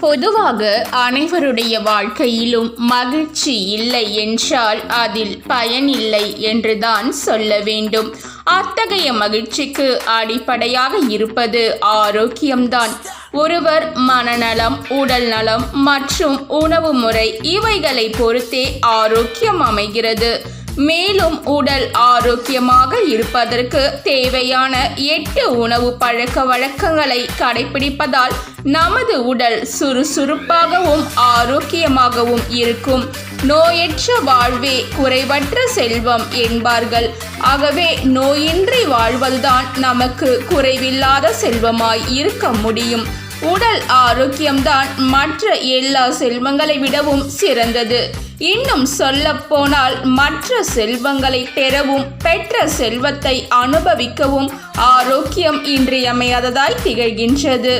பொதுவாக அனைவருடைய வாழ்க்கையிலும் மகிழ்ச்சி இல்லை என்றால் அதில் பயனில்லை என்றுதான் சொல்ல வேண்டும். அத்தகைய மகிழ்ச்சிக்கு அடிப்படையாக இருப்பது ஆரோக்கியம்தான். ஒருவர் மனநலம், உடல் நலம் மற்றும் உணவு முறை இவைகளை பொறுத்தே ஆரோக்கியம் அமைகிறது. மேலும் உடல் ஆரோக்கியமாக இருப்பதற்கு தேவையான 8 உணவு பழக்க வழக்கங்களை கடைபிடிப்பதால் நமது உடல் சுறுசுறுப்பாகவும் ஆரோக்கியமாகவும் இருக்கும். நோயற்ற வாழ்வே குறைவற்ற செல்வம் என்பார்கள். ஆகவே நோயின்றி வாழ்வதுதான் நமக்கு குறைவில்லாத செல்வமாய் இருக்க முடியும். உடல் ஆரோக்கியம்தான் மற்ற எல்லா செல்வங்களை விடவும் சிறந்தது. இன்னும் சொல்ல போனால் மற்ற செல்வங்களை பெறவும் பெற்ற செல்வத்தை அனுபவிக்கவும் ஆரோக்கியம் இன்றியமையாததாய் திகழ்கின்றது.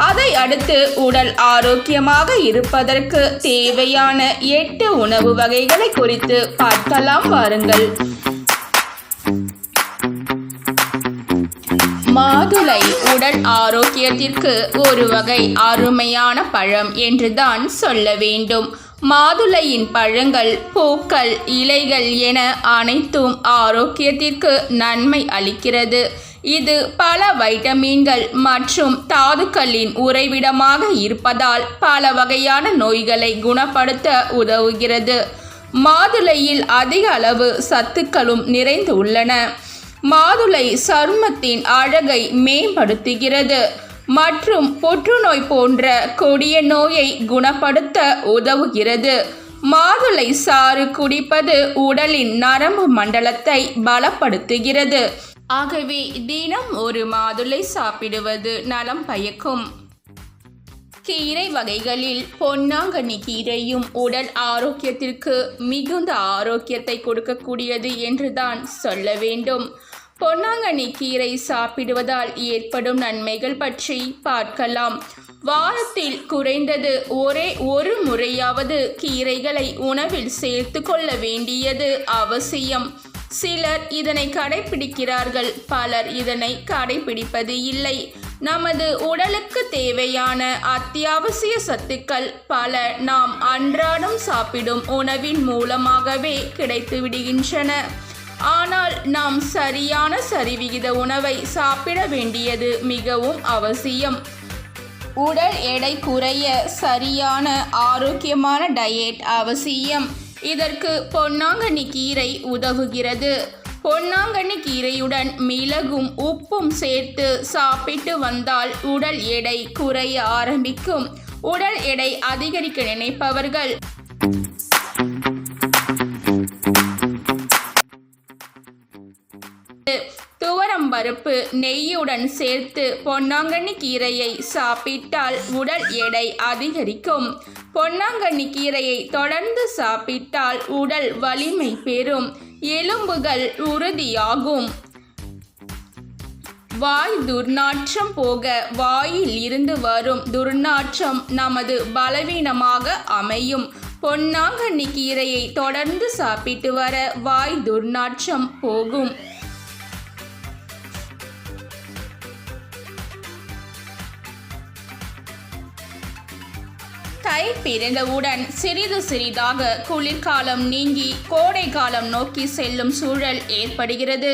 அதை அடுத்து உடல் ஆரோக்கியமாக இருப்பதற்கு தேவையான 8 உணவு வகைகளை குறித்து பார்க்கலாம் வாருங்கள். மாதுளை உடல் ஆரோக்கியத்திற்கு ஒரு வகை அருமையான பழம் என்றுதான் சொல்ல வேண்டும். மாதுளையின் பழங்கள், பூக்கள், இலைகள் என அனைத்தும் ஆரோக்கியத்திற்கு நன்மை அளிக்கிறது. இது பல வைட்டமின்கள் மற்றும் தாதுக்களின் உறைவிடமாக இருப்பதால் பல வகையான நோய்களை குணப்படுத்த உதவுகிறது. மாதுளையில் அதிக அளவு சத்துக்களும் நிறைந்து உள்ளன. மாதுளை சருமத்தின் அழகை மேம்படுத்துகிறது மற்றும் புற்றுநோய் போன்ற கொடிய நோயை குணப்படுத்த உதவுகிறது. மாதுளை சாறு குடிப்பது உடலின் நரம்பு மண்டலத்தை பலப்படுத்துகிறது. ஆகவே தினம் ஒரு மாதுளை சாப்பிடுவது நலம் பயக்கும். கீரை வகைகளில் பொன்னாங்கண்ணி கீரையும் உடல் ஆரோக்கியத்திற்கு மிகுந்த ஆரோக்கியத்தை கொடுக்கக்கூடியது என்றுதான் சொல்ல வேண்டும். பொன்னாங்கண்ணி கீரை சாப்பிடுவதால் ஏற்படும் நன்மைகள் பற்றி பார்க்கலாம். வாரத்தில் குறைந்தது ஒரே ஒரு முறையாவது கீரைகளை உணவில் சேர்த்து கொள்ள வேண்டியது அவசியம். சிலர் இதனை கடைபிடிக்கிறார்கள், பலர் இதனை கடைபிடிப்பது இல்லை. நமது உடலுக்கு தேவையான அத்தியாவசிய சத்துக்கள் பல நாம் அன்றாடம் சாப்பிடும் உணவின் மூலமாகவே கிடைத்து விடுகின்றன. ஆனால் நாம் சரியான சரிவிகித உணவை சாப்பிட வேண்டியது மிகவும் அவசியம். உடல் எடை குறைய சரியான ஆரோக்கியமான டயட் அவசியம். இதற்கு பொன்னாங்கண்ணி கீரை உதவுகிறது. பொன்னாங்கண்ணி கீரையுடன் மிளகும் உப்பும் சேர்த்து சாப்பிட்டு வந்தால் உடல் எடை குறைய ஆரம்பிக்கும். உடல் எடை அதிகரிக்க நினைப்பவர்கள் துவரம் பருப்பு நெய்யுடன் சேர்த்து பொன்னாங்கண்ணி கீரையை சாப்பிட்டால் உடல் எடை அதிகரிக்கும். பொன்னாங்கண்ணி கீரையை தொடர்ந்து சாப்பிட்டால் உடல் வலிமை பெறும், எலும்புகள் உறுதியாகும். வாய் துர்நாற்றம் போக வாயில் இருந்து வரும் துர்நாற்றம் நமது பலவீனமாக அமையும். பொன்னாங்கண்ணி கீரையை தொடர்ந்து சாப்பிட்டு வர வாய் துர்நாற்றம் போகும். தை பிறந்தவுடன் சிறிது சிறிதாக குளிர்காலம் நீங்கி கோடை காலம் நோக்கி செல்லும் சூழல் ஏற்படுகிறது.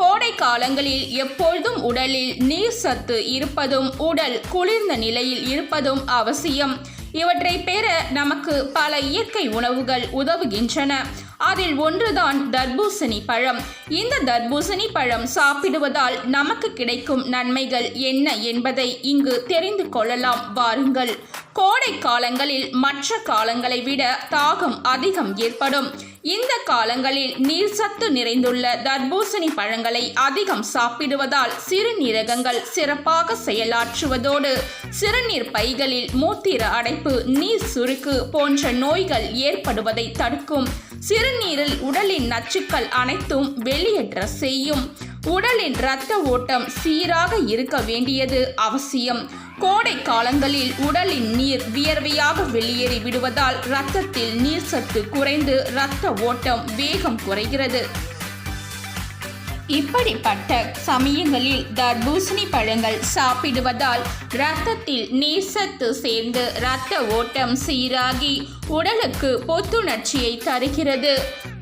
கோடை காலங்களில் எப்பொழுதும் உடலில் நீர் சத்து இருப்பதும் உடல் குளிர்ந்த நிலையில் இருப்பதும் அவசியம். இவற்றை பெற நமக்கு பல இயற்கை உணவுகள் உதவுகின்றன. அதில் ஒன்றுதான் தர்பூசணி பழம். இந்த தர்பூசணி பழம் சாப்பிடுவதால் நமக்கு கிடைக்கும் நன்மைகள் என்ன என்பதை இங்கு தெரிந்து கொள்ளலாம் வாருங்கள். கோடை காலங்களில் மற்ற காலங்களை விட தாகம் அதிகம் ஏற்படும். இந்த காலங்களில் நீர் சத்து நிறைந்துள்ள தர்பூசணி பழங்களை அதிகம் சாப்பிடுவதால் சிறுநீரகங்கள் சிறப்பாக செயலாற்றுவதோடு சிறுநீர் பைகளில் மூத்திர அடைப்பு, நீர் சுருக்கு போன்ற நோய்கள் ஏற்படுவதை தடுக்கும். சிறுநீரில் உடலின் நச்சுக்கள் அனைத்தும் வெளியேற்ற செய்யும். உடலின் இரத்த ஓட்டம் சீராக இருக்க வேண்டியது அவசியம். கோடை காலங்களில் உடலின் நீர் வியர்வையாக வெளியேறி விடுவதால் இரத்தத்தில் நீர் சத்து குறைந்து இரத்த ஓட்டம் வேகம் குறைகிறது. இப்படிப்பட்ட சமயங்களில் தர்பூசணி பழங்கள் சாப்பிடுவதால் இரத்தத்தில் நீர்சத்து சேர்ந்து இரத்த ஓட்டம் சீராகி உடலுக்கு புத்துணர்ச்சியை தருகிறது.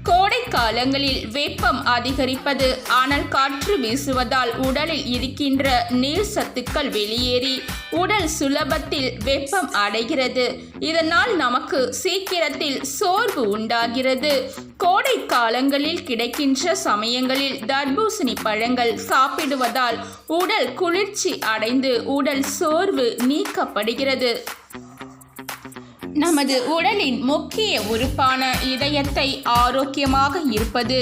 கோடை காலங்களில் வெப்பம் அதிகரிப்பது, அனல் காற்று வீசுவதால் உடலில் இருக்கின்ற நீர் சத்துக்கள் வெளியேறி உடல் சுலபத்தில் வெப்பம் அடைகிறது. இதனால் நமக்கு சீக்கிரத்தில் சோர்வு உண்டாகிறது. கோடை காலங்களில் கிடைக்கின்ற சமயங்களில் தர்பூசணி பழங்கள் சாப்பிடுவதால் உடல் குளிர்ச்சி அடைந்து உடல் சோர்வு நீக்கப்படுகிறது. நமது உடலின் முக்கிய உறுப்பான இதயத்தை ஆரோக்கியமாக இருப்பது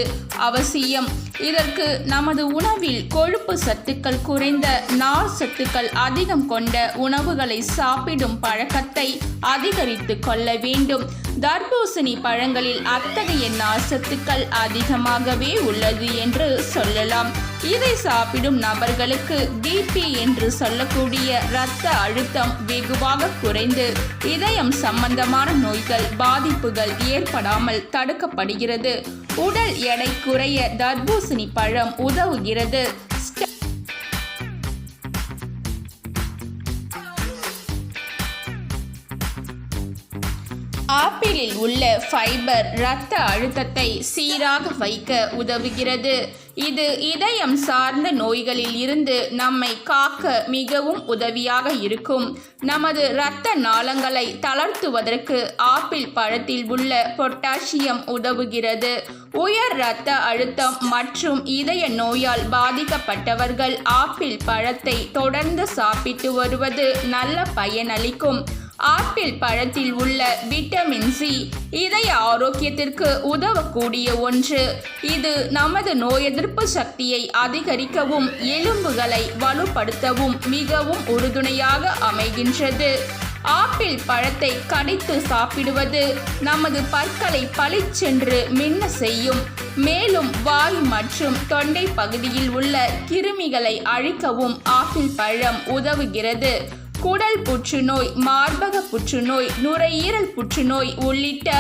அவசியம். இதற்கு நமது உணவில் கொழுப்பு சத்துக்கள் குறைந்த நார் சத்துக்கள் அதிகம் கொண்ட உணவுகளை சாப்பிடும் பழக்கத்தை அதிகரித்து கொள்ள வேண்டும். தர்பூசணி பழங்களில் அத்தகைய நார் சத்துக்கள் அதிகமாகவே உள்ளது என்று சொல்லலாம். இதை சாப்பிடும் நபர்களுக்கு பிபி என்று சொல்லக்கூடிய இரத்த அழுத்தம் வெகுவாக குறைந்து இதயம் சம்பந்தமான நோய்கள் பாதிப்புகள் ஏற்படாமல் தடுக்கப்படுகிறது. உடல் எடை குறைய தர்பூசணி பழம் உதவுகிறது. ஆப்பிளில் உள்ள ஃபைபர் இரத்த அழுத்தத்தை சீராக வைக்க உதவுகிறது. இது இதயம் சார்ந்த நோய்களில் இருந்து நம்மை காக்க மிகவும் உதவியாக இருக்கும். நமது இரத்த நாளங்களை தளர்த்துவதற்கு ஆப்பிள் பழத்தில் உள்ள பொட்டாசியம் உதவுகிறது. உயர் இரத்த அழுத்தம் மற்றும் இதய நோயால் பாதிக்கப்பட்டவர்கள் ஆப்பிள் பழத்தை தொடர்ந்து சாப்பிட்டு வருவது நல்ல பயனளிக்கும். ஆப்பிள் பழத்தில் உள்ள விட்டமின் சி இதய ஆரோக்கியத்திற்கு உதவக்கூடிய ஒன்று. இது நமது நோய் எதிர்ப்பு சக்தியை அதிகரிக்கவும் எலும்புகளை வலுப்படுத்தவும் மிகவும் உறுதுணையாக அமைகின்றது. ஆப்பிள் பழத்தை கடித்து சாப்பிடுவது நமது பற்களை பளிச்சென்று மின்ன செய்யும். மேலும் வாய் மற்றும் தொண்டை பகுதியில் உள்ள கிருமிகளை அழிக்கவும் ஆப்பிள் பழம் உதவுகிறது. குடல் புற்றுநோய், மார்பக புற்றுநோய், நுரையீரல் புற்றுநோய் உள்ளிட்ட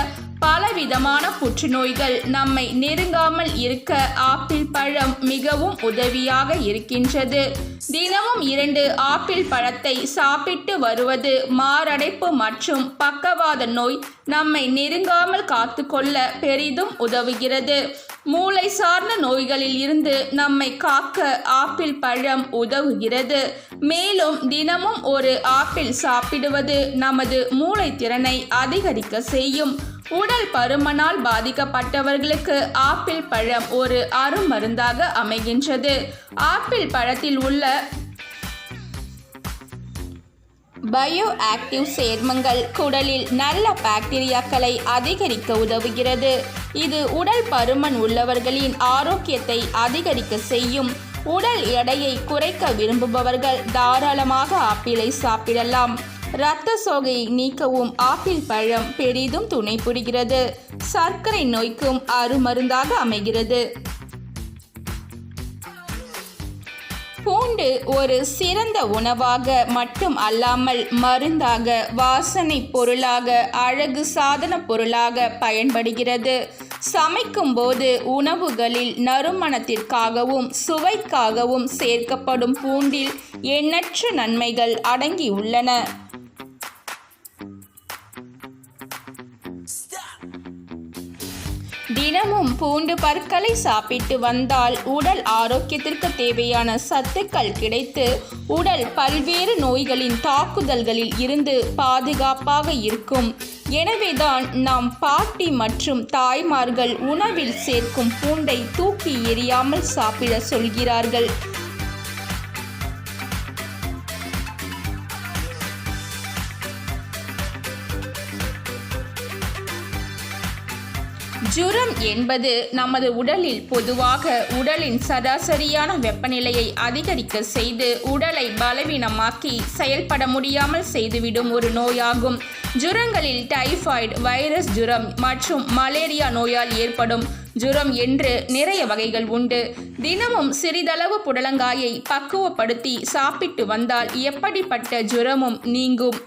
பலவிதமான புற்றுநோய்கள் நம்மை நெருங்காமல் இருக்க ஆப்பிள் பழம் மிகவும் உதவியாக இருக்கின்றது. தினமும் 2 ஆப்பிள் பழத்தை சாப்பிட்டு வருவது மாரடைப்பு மற்றும் பக்கவாத நோய் நம்மை நெருங்காமல் காத்துக்கொள்ள பெரிதும் உதவுகிறது. மூளை சார்ந்த நோய்களில் இருந்து நம்மை காக்க ஆப்பிள் பழம் உதவுகிறது. மேலும் தினமும் ஒரு ஆப்பிள் சாப்பிடுவது நமது மூளை திறனை அதிகரிக்க செய்யும். உடல் பருமனால் பாதிக்கப்பட்டவர்களுக்கு ஆப்பிள் பழம் ஒரு அருமருந்தாக அமைகின்றது. ஆப்பிள் பழத்தில் உள்ள பயோ ஆக்டிவ் சேர்மங்கள் குடலில் நல்ல பாக்டீரியாக்களை அதிகரிக்க உதவுகிறது. இது உடல் பருமன் உள்ளவர்களின் ஆரோக்கியத்தை அதிகரிக்க செய்யும். உடல் எடையை குறைக்க விரும்புபவர்கள் தாராளமாக ஆப்பிளை சாப்பிடலாம். இரத்த சோகையை நீக்கவும் ஆப்பிள் பழம் பெரிதும் துணை புரிகிறது. சர்க்கரை நோய்க்கும் அருமருந்தாக அமைகிறது. பூண்டு ஒரு சிறந்த உணவாக மட்டும் அல்லாமல் மருந்தாக, வாசனை பொருளாக, அழகு சாதன பொருளாக பயன்படுகிறது. சமைக்கும் போது உணவுகளில் நறுமணத்திற்காகவும் சுவைக்காகவும் சேர்க்கப்படும் பூண்டில் எண்ணற்ற நன்மைகள் அடங்கியுள்ளன. தினமும் பூண்டு பற்களை சாப்பிட்டு வந்தால் உடல் ஆரோக்கியத்திற்கு தேவையான சத்துக்கள் கிடைத்து உடல் பல்வேறு நோய்களின் தாக்குதல்களில் இருந்து பாதுகாப்பாக இருக்கும். எனவேதான் நம் பாட்டி மற்றும் தாய்மார்கள் உணவில் சேர்க்கும் பூண்டை தூக்கி எறியாமல் சாப்பிட சொல்கிறார்கள். ஜுரம் என்பது நமது உடலில் பொதுவாக உடலின் சராசரியான வெப்பநிலையை அதிகரிக்க செய்து உடலை பலவீனமாக்கி செயல்பட முடியாமல் செய்துவிடும் ஒரு நோயாகும். ஜுரங்களில் டைபாய்டு, வைரஸ் ஜுரம் மற்றும் மலேரியா நோயால் ஏற்படும் ஜுரம் என்று நிறைய வகைகள் உண்டு. தினமும் சிறிதளவு புடலங்காயை பக்குவப்படுத்தி சாப்பிட்டு வந்தால் எப்படிப்பட்ட ஜுரமும் நீங்கும்.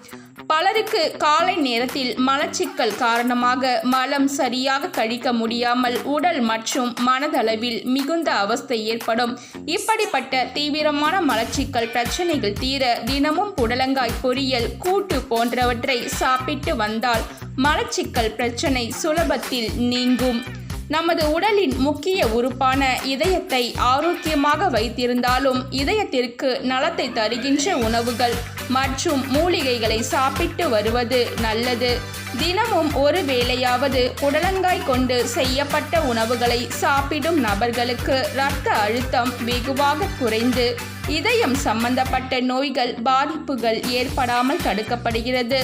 பலருக்கு காலை நேரத்தில் மலச்சிக்கல் காரணமாக மலம் சரியாக கழிக்க முடியாமல் உடல் மற்றும் மனதளவில் மிகுந்த அவஸ்தை ஏற்படும். இப்படிப்பட்ட தீவிரமான மலச்சிக்கல் பிரச்சனைகள் தீர தினமும் புடலங்காய் பொரியல், கூட்டு போன்றவற்றை சாப்பிட்டு வந்தால் மலச்சிக்கல் பிரச்சனை சுலபத்தில் நீங்கும். நமது உடலின் முக்கிய உறுப்பான இதயத்தை ஆரோக்கியமாக வைத்திருந்தாலும் இதயத்திற்கு நலத்தை தருகின்ற உணவுகள் மற்றும் மூலிகைகளை சாப்பிட்டு வருவது நல்லது. தினமும் ஒரு வேளையாவது புடலங்காய் கொண்டு செய்யப்பட்ட உணவுகளை சாப்பிடும் நபர்களுக்கு இரத்த அழுத்தம் வெகுவாக குறைந்து இதயம் சம்பந்தப்பட்ட நோய்கள் பாதிப்புகள் ஏற்படாமல் தடுக்கப்படுகிறது.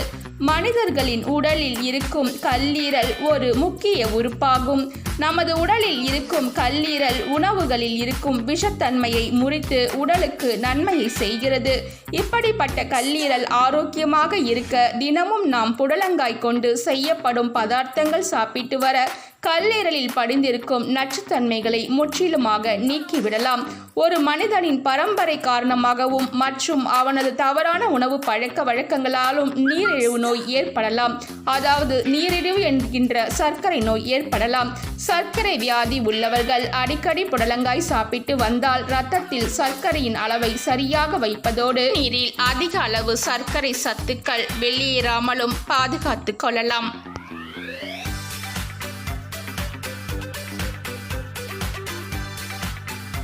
மனிதர்களின் உடலில் இருக்கும் கல்லீரல் ஒரு முக்கிய உறுப்பாகும். நமது உடலில் இருக்கும் கல்லீரல் உணவுகளில் இருக்கும் விஷத்தன்மையை முறித்து உடலுக்கு நன்மையை செய்கிறது. இப்படிப்பட்ட கல்லீரல் ஆரோக்கியமாக இருக்க தினமும் நாம் புடலங்காய் கொண்டு செய்யப்படும் பதார்த்தங்கள் சாப்பிட்டு வர கல்லீரலில் படிந்திருக்கும் நச்சுத்தன்மைகளை முற்றிலுமாக நீக்கிவிடலாம். ஒரு மனிதனின் பரம்பரை காரணமாகவும் மற்றும் அவனது தவறான உணவு பழக்க வழக்கங்களாலும் நீரிழிவு நோய் ஏற்படலாம். அதாவது நீரிழிவு என்கின்ற சர்க்கரை நோய் ஏற்படலாம். சர்க்கரை வியாதி உள்ளவர்கள் அடிக்கடி புடலங்காய் சாப்பிட்டு வந்தால் இரத்தத்தில் சர்க்கரையின் அளவை சரியாக வைப்பதோடு நீரில் அதிக அளவு சர்க்கரை சத்துக்கள் வெளியேறாமலும் பாதுகாத்து கொள்ளலாம்.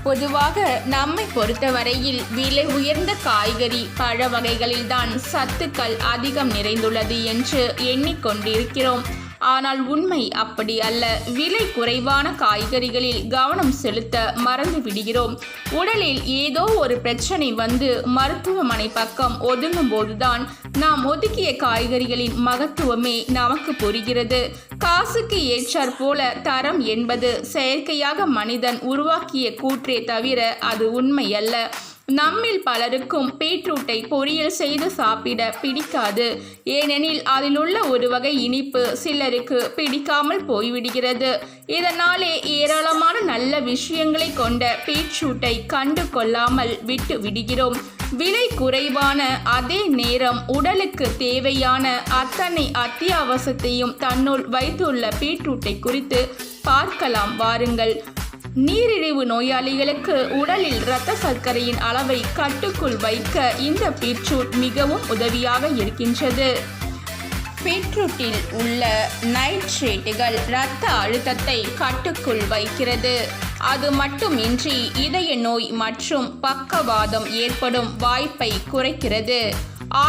பொதுவாக நம்மை பொறுத்தவரையில் விலை உயர்ந்த காய்கறி பழ வகைகளில்தான் சத்துக்கள் அதிகம் நிறைந்துள்ளது என்று எண்ணிக்கொண்டிருக்கிறோம். ஆனால் உண்மை அப்படி அல்ல. விலை குறைவான காய்கறிகளில் கவனம் செலுத்த மறந்து விடுகிறோம். உடலில் ஏதோ ஒரு பிரச்சனை வந்து மருத்துவமனை பக்கம் ஒதுங்கும் போதுதான் நாம் ஒதுக்கிய காய்கறிகளின் மகத்துவமே நமக்கு புரிகிறது. காசுக்கு ஏற்றாற் போல தரம் என்பது செயற்கையாக மனிதன் உருவாக்கிய கூற்றே தவிர அது உண்மை அல்ல. நம்மில் பலருக்கும் பீட்ரூட்டை பொரியல் செய்து சாப்பிட பிடிக்காது. ஏனெனில் அதில் உள்ள ஒரு வகை இனிப்பு சிலருக்கு பிடிக்காமல் போய்விடுகிறது. இதனாலே ஏராளமான நல்ல விஷயங்களை கொண்ட பீட்ரூட்டை கண்டு கொள்ளாமல் விட்டு விடுகிறோம். விலை குறைவான அதே நேரம் உடலுக்கு தேவையான அத்தனை அத்தியாவசியத்தையும் தன்னுள் வைத்துள்ள பீட்ரூட்டை குறித்து பார்க்கலாம் வாருங்கள். நீரிழிவு நோயாளிகளுக்கு உடலில் இரத்த சர்க்கரையின் அளவை கட்டுக்குள் வைக்க இந்த பீட்ரூட் மிகவும் உதவியாக இருக்கின்றது. பீட்ரூட்டில் உள்ள நைட்ரேட்டுகள் இரத்த அழுத்தத்தை கட்டுக்குள் வைக்கிறது. அது மட்டுமின்றி இதய நோய் மற்றும் பக்கவாதம் ஏற்படும் வாய்ப்பை குறைக்கிறது.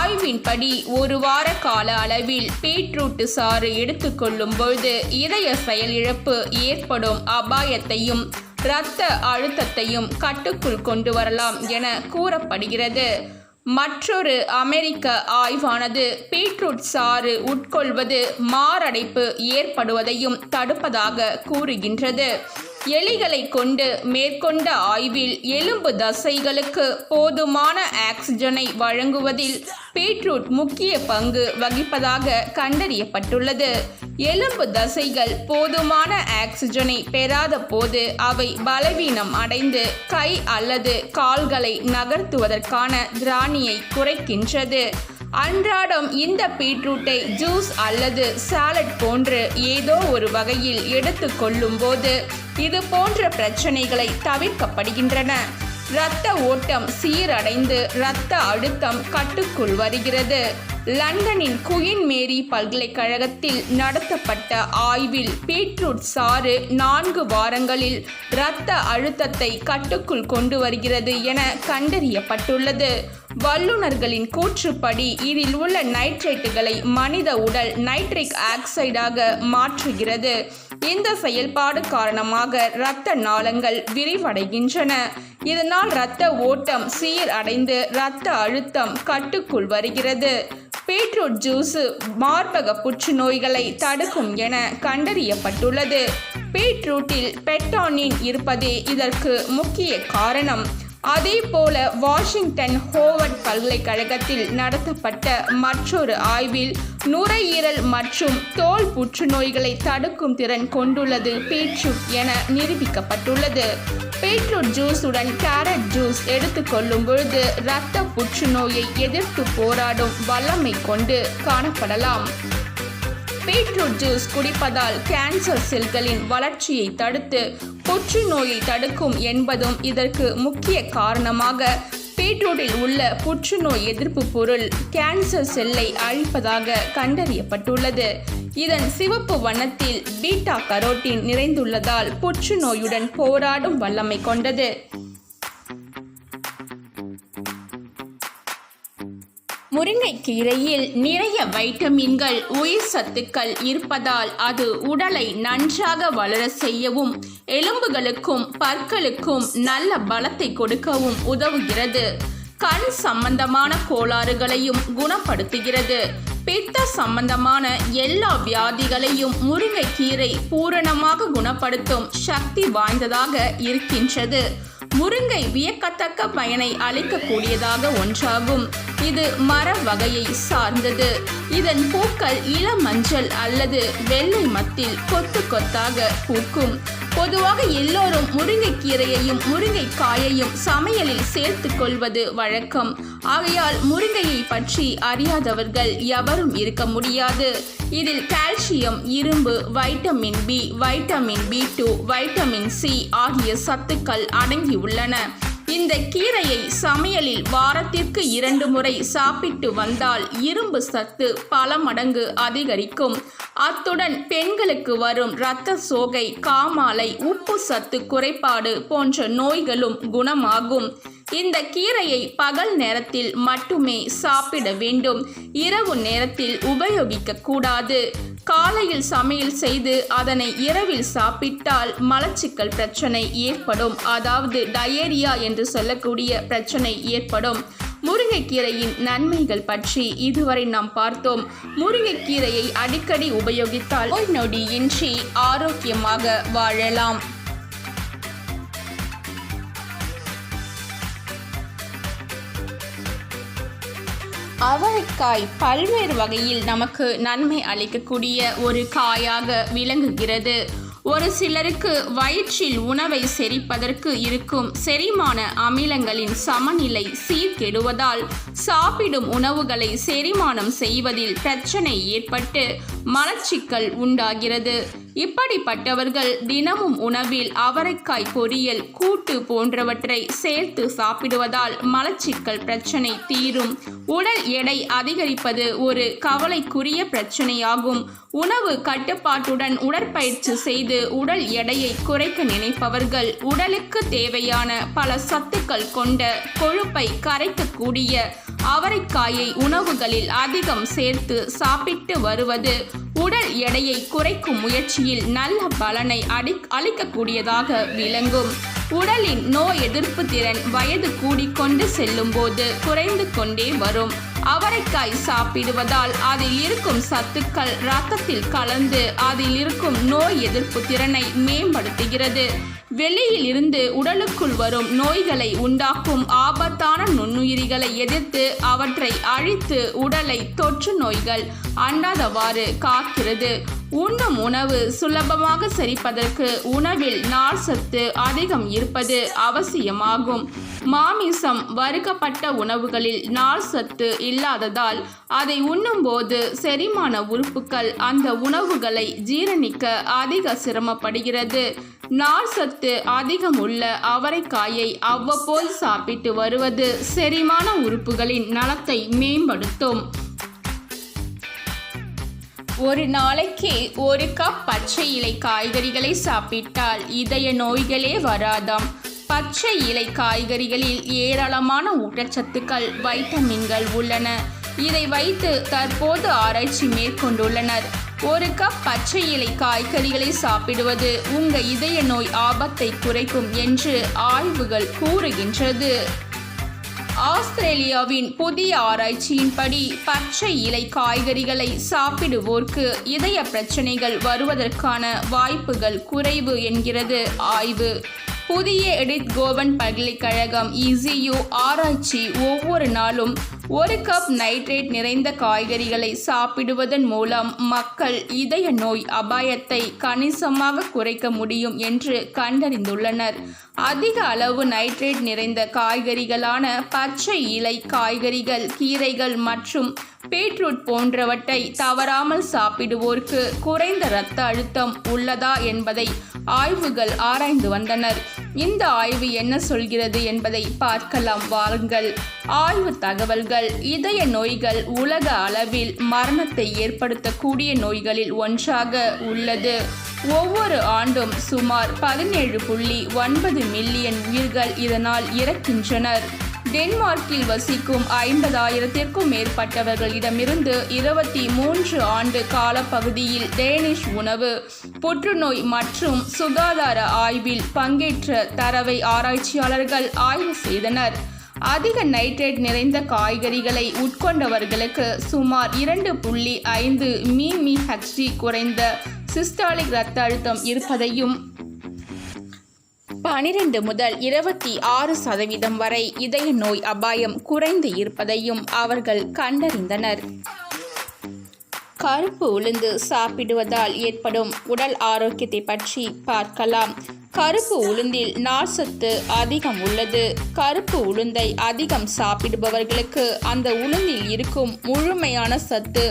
ஆய்வின்படி ஒரு வார கால அளவில் பீட்ரூட் சாறு எடுத்துக்கொள்ளும் பொழுது இதய செயலிழப்பு ஏற்படும் அபாயத்தையும் இரத்த அழுத்தத்தையும் கட்டுக்குள் கொண்டு வரலாம் என கூறப்படுகிறது. மற்றொரு அமெரிக்க ஆய்வானது பீட்ரூட் சாறு உட்கொள்வது மாரடைப்பு ஏற்படுவதையும் தடுப்பதாக கூறுகின்றது. எலிகளை கொண்டு மேற்கொண்ட ஆய்வில் எலும்பு தசைகளுக்கு போதுமான ஆக்சிஜனை வழங்குவதில் பீட்ரூட் முக்கிய பங்கு வகிப்பதாக கண்டறியப்பட்டுள்ளது. எலும்பு தசைகள் போதுமான ஆக்சிஜனை பெறாத போது அவை பலவீனம் அடைந்து கை அல்லது கால்களை நகர்த்துவதற்கான திராணியை குறைக்கின்றது. அன்றாடம் இந்த பீட்ரூட்டை ஜூஸ் அல்லது சாலட் போன்று ஏதோ ஒரு வகையில் எடுத்துக்கொள்ளும் போது இது போன்ற பிரச்சனைகளை தவிர்க்கப்படுகின்றன. இரத்த ஓட்டம் சீரடைந்து இரத்த அழுத்தம் கட்டுக்குள் வருகிறது. லண்டனின் குயின் மேரி பல்கலைக்கழகத்தில் நடத்தப்பட்ட ஆய்வில் பீட்ரூட் சாறு 4 வாரங்களில் இரத்த அழுத்தத்தை கட்டுக்குள் கொண்டு வருகிறது என கண்டறியப்பட்டுள்ளது. வல்லுநர்களின் கூற்றுப்படி இதில் உள்ள நைட்ரேட்டுகளை மனித உடல் நைட்ரிக் ஆக்சைடாக மாற்றுகிறது. இந்த செயல்பாடு காரணமாக இரத்த நாளங்கள் விரிவடைகின்றன. இதனால் இரத்த ஓட்டம் சீரடைந்து இரத்த அழுத்தம் கட்டுக்குள் வருகிறது. பீட்ரூட் ஜூஸ் மார்பக புற்றுநோய்களை தடுக்கும் என கண்டறியப்பட்டுள்ளது. பீட்ரூட்டில் பெட்டானின் இருப்பதே இதற்கு முக்கிய காரணம். அதேபோல வாஷிங்டன் ஹோவர்ட் பல்கலைக்கழகத்தில் நடத்தப்பட்ட மற்றொரு ஆய்வில் நுரையீரல் மற்றும் தோல் புற்றுநோய்களை தடுக்கும் திறன் கொண்டுள்ளது பீட்ரூட் என நிரூபிக்கப்பட்டுள்ளது. பீட்ரூட் ஜூஸுடன் கேரட் ஜூஸ் எடுத்துக்கொள்ளும் பொழுது இரத்த புற்றுநோயை எதிர்த்து போராடும் வல்லமை கொண்டு காணப்படலாம். பீட்ரூட் ஜூஸ் குடிப்பதால் கேன்சர் செல்களின் வளர்ச்சியை தடுத்து புற்றுநோயை தடுக்கும் என்பதும் இதற்கு முக்கிய காரணமாக பீட்ரூட்டில் உள்ள புற்றுநோய் எதிர்ப்பு பொருள் கேன்சர் செல்லை அழிப்பதாக கண்டறியப்பட்டுள்ளது. இதன் சிவப்பு வண்ணத்தில் பீட்டா கரோட்டின் நிறைந்துள்ளதால் புற்றுநோயுடன் போராடும் வல்லமை கொண்டது. முருங்கைக்கீரையில் நிறைய வைட்டமின்கள், உயிர் சத்துக்கள் இருப்பதால் அது உடலை நன்றாக வளர செய்யவும் எலும்புகளுக்கும் பற்களுக்கும் நல்ல பலத்தை கொடுக்கவும் உதவுகிறது. கண் சம்பந்தமான கோளாறுகளையும் குணப்படுத்துகிறது. பித்த சம்பந்தமான எல்லா வியாதிகளையும் முருங்கைக்கீரை பூரணமாக குணப்படுத்தும் சக்தி வாய்ந்ததாக இருக்கின்றது. முருங்கை வியக்கத்தக்க பயனை அளிக்கக்கூடியதாக ஒன்றாகும். இது மர வகையை சார்ந்தது. இதன் பூக்கள் இளமஞ்சள் அல்லது வெள்ளை மத்தில் கொத்து கொத்தாக பூக்கும். பொதுவாக எல்லோரும் முருங்கைக்கீரையையும் முருங்கைக்காயையும் சமையலில் சேர்த்து கொள்வது வழக்கம். ஆகையால் முருங்கையை பற்றி அறியாதவர்கள் எவரும் இருக்க முடியாது. இதில் கால்சியம், இரும்பு, vitamin B, vitamin B2, vitamin C ஆகிய சத்துக்கள் அடங்கியுள்ளன. இந்த கீரையை சமையலில் வாரத்திற்கு 2 முறை சாப்பிட்டு வந்தால் இரும்பு சத்து பல மடங்கு அதிகரிக்கும். அத்துடன் பெண்களுக்கு வரும் இரத்த சோகை, காமாலை, உப்பு சத்து குறைபாடு போன்ற நோய்களும் குணமாகும். இந்த கீரையை பகல் நேரத்தில் மட்டுமே சாப்பிட வேண்டும். இரவு நேரத்தில் உபயோகிக்க கூடாது. காலையில் சமையல் செய்து அதனை இரவில் சாப்பிட்டால் மலச்சிக்கல் பிரச்சனை ஏற்படும். அதாவது டயேரியா என்று சொல்லக்கூடிய பிரச்சனை ஏற்படும். முருங்கைக்கீரையின் நன்மைகள் பற்றி இதுவரை நாம் பார்த்தோம். முருங்கைக்கீரையை அடிக்கடி உபயோகித்தால் நோய் நொடியின்றி ஆரோக்கியமாக வாழலாம். அவரைக்காய் பல்வேறு வகையில் நமக்கு நன்மை அளிக்கக்கூடிய ஒரு காயாக விளங்குகிறது. ஒரு சிலருக்கு வயிற்றில் உணவை செரிப்பதற்கு இருக்கும் செரிமான அமிலங்களின் சமநிலை சீர்கெடுவதால் சாப்பிடும் உணவுகளை செரிமானம் செய்வதில் பிரச்சனை ஏற்பட்டு மலச்சிக்கல் உண்டாகிறது. இப்படிப்பட்டவர்கள் தினமும் உணவில் அவரைக்காய் பொரியல், கூட்டு போன்றவற்றை சேர்த்து சாப்பிடுவதால் மலச்சிக்கல் பிரச்சனை தீரும். உடல் எடை அதிகரிப்பது ஒரு கவலைக்குரிய பிரச்சனையாகும். உணவு கட்டுப்பாட்டுடன் உடற்பயிற்சி செய்து உடல் எடையை குறைக்க நினைப்பவர்கள் உடலுக்கு தேவையான பல சத்துக்கள் கொண்ட கொழுப்பை கரைக்கக்கூடிய அவரைக்காயை உணவுகளில் அதிகம் சேர்த்து சாப்பிட்டு வருவது உடல் எடையை குறைக்கும் முயற்சியில் நல்ல பலனை அளிக்கக்கூடியதாக விளங்கும். உடலின் நோய் எதிர்ப்பு திறன் வயது கூடிக்கொண்டு செல்லும் போது குறைந்து கொண்டே வரும். அவரைக்காய் சாப்பிடுவதால் அதில் இருக்கும் சத்துக்கள் இரத்தத்தில் கலந்து அதில் இருக்கும் நோய் எதிர்ப்பு திறனை மேம்படுத்துகிறது. வெளியில் இருந்து உடலுக்குள் வரும் நோய்களை உண்டாக்கும் ஆபத்தான நுண்ணுயிரிகளை எதிர்த்து அவற்றை அழித்து உடலை தொற்று நோய்கள் அண்டாதவாறு காக்கிறது. உண்ணும் உணவு சுலபமாக செரிப்பதற்கு உணவில் நார்ச்சத்து அதிகம் இருப்பது அவசியமாகும். மாமிசம், வறுக்கப்பட்ட உணவுகளில் நார்ச்சத்து இல்லாததால் அதை உண்ணும்போது செரிமான உறுப்புகள் அந்த உணவுகளை ஜீரணிக்க அதிக சிரமப்படுகிறது. நார்ச்சத்து அதிகம் உள்ள அவரைக்காயை அவ்வப்போது சாப்பிட்டு வருவது செரிமான உறுப்புகளின் நலத்தை மேம்படுத்தும். ஒரு நாளைக்கு 1 கப் பச்சை இலை காய்கறிகளை சாப்பிட்டால் இதய நோய்களே வராதாம். பச்சை இலை காய்கறிகளில் ஏராளமான ஊட்டச்சத்துக்கள், வைட்டமின்கள் உள்ளன. இதை வைத்து தற்போது ஆராய்ச்சி மேற்கொண்டுள்ளனர். 1 கப் பச்சை இலை காய்கறிகளை சாப்பிடுவது உங்கள் இதய நோய் ஆபத்தை குறைக்கும் என்று ஆய்வுகள் கூறுகின்றது. ஆஸ்திரேலியாவின் புதிய ஆராய்ச்சியின்படி பச்சை இலை காய்கறிகளை சாப்பிடுவோருக்கு இதய பிரச்சனைகள் வருவதற்கான வாய்ப்புகள் குறைவு என்கிறது ஆய்வு. புதிய எடித் கோவன் பல்கலைக்கழகம் ECU ஆராய்ச்சி ஒவ்வொரு நாளும் 1 கப் நைட்ரேட் நிறைந்த காய்கறிகளை சாப்பிடுவதன் மூலம் மக்கள் இதய நோய் அபாயத்தை கணிசமாக குறைக்க முடியும் என்று கண்டறிந்துள்ளனர். அதிக அளவு நைட்ரேட் நிறைந்த காய்கறிகளான பச்சை இலை காய்கறிகள், கீரைகள் மற்றும் பீட்ரூட் போன்றவற்றை தவறாமல் சாப்பிடுவோருக்கு குறைந்த இரத்த அழுத்தம் உள்ளதா என்பதை ஆய்வுகள் ஆராய்ந்து வந்தனர். இந்த ஆய்வு என்ன சொல்கிறது என்பதை பார்க்கலாம் வாருங்கள். ஆய்வு தகவல்கள்: இதய நோய்கள் உலக அளவில் மரணத்தை ஏற்படுத்தக்கூடிய நோய்களில் ஒன்றாக உள்ளது. ஒவ்வொரு ஆண்டும் சுமார் 17.9 மில்லியன் உயிர்கள் இதனால் இறக்கின்றனர். டென்மார்க்கில் வசிக்கும் 50,000த்திற்கும் மேற்பட்டவர்களிடமிருந்து 23 ஆண்டு காலப்பகுதியில் டேனிஷ் உணவு, புற்றுநோய் மற்றும் சுகாதார ஆய்வில் பங்கேற்ற தரவை ஆராய்ச்சியாளர்கள் ஆய்வு செய்தனர். அதிக நைட்ரேட் நிறைந்த காய்கறிகளை உட்கொண்டவர்களுக்கு சுமார் 2.5 mmHg குறைந்த சிஸ்டாலிக் இரத்த அழுத்தம் இருப்பதையும் 12 முதல் 26% வரை இதய நோய் அபாயம் குறைந்து இருப்பதையும் அவர்கள் கண்டறிந்தனர். கருப்பு உளுந்து சாப்பிடுவதால் ஏற்படும் உடல் ஆரோக்கியத்தை பற்றி பார்க்கலாம். கருப்பு உளுந்தில் நார்ச்சத்து அதிகம் உள்ளது. கருப்பு உளுந்தை அதிகம் சாப்பிடுபவர்களுக்கு அந்த உளுந்தில் இருக்கும் முழுமையான சத்து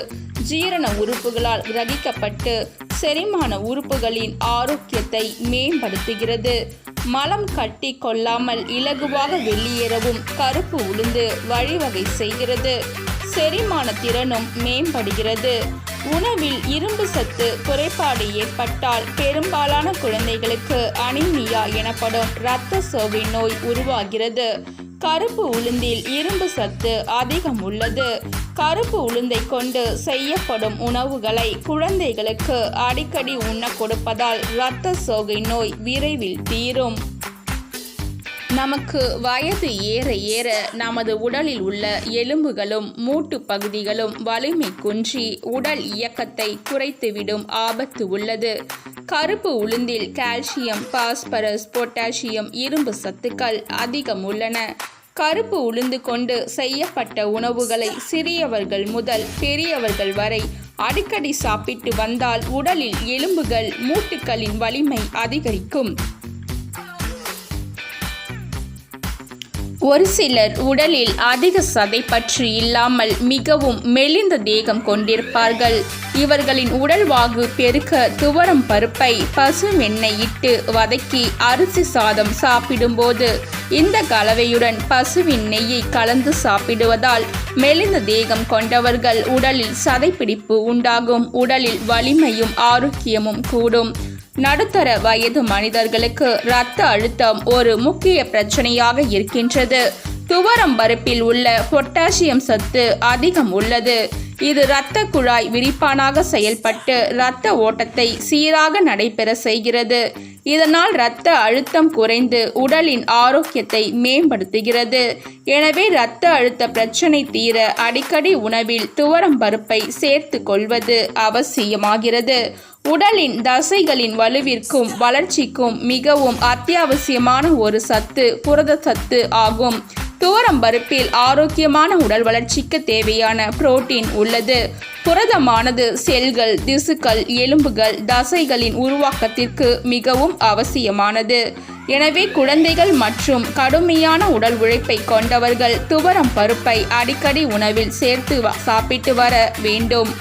ஜீரண உறுப்புகளால் கிரகிக்கப்பட்டு செரிமான உறுப்புகளின் ஆரோக்கியத்தை மேம்படுத்துகிறது. மலம் கட்டி கொள்ளாமல் இலகுவாக வெளியேறவும் கருப்பு உளுந்து வழிவகை செய்கிறது. செரிமான திறனும் மேம்படுகிறது. உணவில் இரும்பு சத்து குறைபாடு ஏற்பட்டால் பெரும்பாலான குழந்தைகளுக்கு அனீமியா எனப்படும் இரத்த சோகை நோய் உருவாகிறது. கருப்பு உளுந்தில் இரும்பு சத்து அதிகம் உள்ளது. கருப்பு உளுந்தை கொண்டு செய்யப்படும் உணவுகளை குழந்தைகளுக்கு அடிக்கடி உண்ண கொடுப்பதால் இரத்த சோகை நோய் விரைவில் தீரும். நமக்கு வயது ஏற ஏற நமது உடலில் உள்ள எலும்புகளும் மூட்டு பகுதிகளும் வலிமை குன்றி உடல் இயக்கத்தை குறைத்துவிடும் ஆபத்து உள்ளது. கருப்பு உளுந்தில் கால்சியம், பாஸ்பரஸ், பொட்டாசியம், இரும்பு சத்துக்கள் அதிகம் உள்ளன. கருப்பு உளுந்து கொண்டு செய்யப்பட்ட உணவுகளை சிறியவர்கள் முதல் பெரியவர்கள் வரை அடிக்கடி சாப்பிட்டு வந்தால் உடலில் எலும்புகள், மூட்டுகளின் வலிமை அதிகரிக்கும். ஒரு சிலர் உடலில் அதிக சதை பற்று இல்லாமல் மிகவும் மெலிந்த தேகம் கொண்டிருப்பார்கள். இவர்களின் உடல்வாகு பெருக்க துவரம் பருப்பை பசு வெண்ணெய் இட்டு வதக்கி அரிசி சாதம் சாப்பிடும்போது இந்த கலவையுடன் பசுவின் நெய்யை கலந்து சாப்பிடுவதால் மெலிந்த தேகம் கொண்டவர்கள் உடலில் சதைப்பிடிப்பு உண்டாகும். உடலில் வலிமையும் ஆரோக்கியமும் கூடும். நடுத்தர வயது மனிதர்களுக்கு இரத்த அழுத்தம் ஒரு முக்கிய பிரச்சனையாக இருக்கின்றது. துவரம் பருப்பில் உள்ள பொட்டாசியம் சத்து அதிகம் உள்ளது. இது இரத்த குழாய் விரிப்பானாக செயல்பட்டு இரத்த ஓட்டத்தை சீராக நடைபெற செய்கிறது. இதனால் இரத்த அழுத்தம் குறைந்து உடலின் ஆரோக்கியத்தை மேம்படுத்துகிறது. எனவே இரத்த அழுத்த பிரச்சனை தீர அடிக்கடி உணவில் துவரம் பருப்பை சேர்த்து கொள்வது அவசியமாகிறது. உடலின் தசைகளின் வலுவிற்கும் வளர்ச்சிக்கும் மிகவும் அத்தியாவசியமான ஒரு சத்து புரதச்சத்து ஆகும். துவரம் பருப்பில் ஆரோக்கியமான உடல் வளர்ச்சிக்கு தேவையான புரோட்டீன் உள்ளது. புரதமானது செல்கள், திசுக்கள், எலும்புகள், தசைகளின் உருவாக்கத்திற்கு மிகவும் அவசியமானது. எனவே குழந்தைகள் மற்றும் கடுமையான உடல் உழைப்பை கொண்டவர்கள் துவரம் பருப்பை அடிக்கடி உணவில் சேர்த்து சாப்பிட்டு வர வேண்டும்.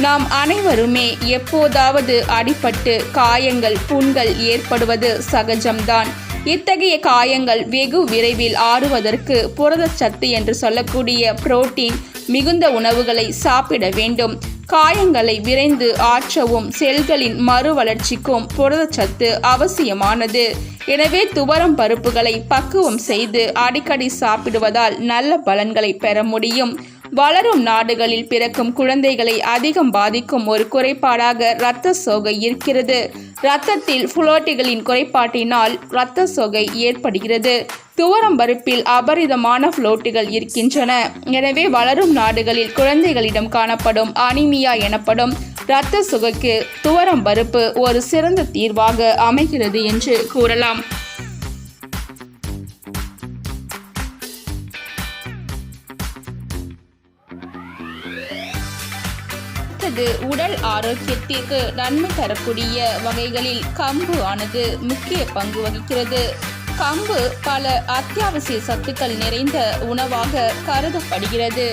நாம் அனைவருமே எப்போதாவது அடிபட்டு காயங்கள், புண்கள் ஏற்படுவது சகஜம்தான். இத்தகைய காயங்கள் வெகு விரைவில் ஆறுவதற்கு புரதச்சத்து என்று சொல்லக்கூடிய புரோட்டீன் மிகுந்த உணவுகளை சாப்பிட வேண்டும். காயங்களை விரைந்து ஆற்றவும் செல்களின் மறு வளர்ச்சிக்கும் புரதச்சத்து அவசியமானது. எனவே துவரம் பருப்புகளை பக்குவம் செய்து அடிக்கடி சாப்பிடுவதால் நல்ல பலன்களை பெற முடியும். வளரும் நாடுகளில் பிறக்கும் குழந்தைகளை அதிகம் பாதிக்கும் ஒரு குறைபாடாக இரத்த சோகை இருக்கிறது. இரத்தத்தில் புளோட்டுகளின் குறைபாட்டினால் இரத்த சோகை ஏற்படுகிறது. துவரம் பருப்பில் அபரிதமான புளோட்டுகள் இருக்கின்றன. எனவே வளரும் நாடுகளில் குழந்தைகளிடம் காணப்படும் அனீமியா எனப்படும் இரத்த சோகைக்கு துவரம் பருப்பு ஒரு சிறந்த தீர்வாக அமைகிறது என்று கூறலாம். உடல் ஆரோக்கியத்திற்கு நன்மை தரக்கூடிய வகைகளில் கம்பு ஆனது முக்கிய பங்கு வகிக்கிறது. கம்பு பல அத்தியாவசிய சத்துக்கள் நிறைந்த உணவாக கருதப்படுகிறது.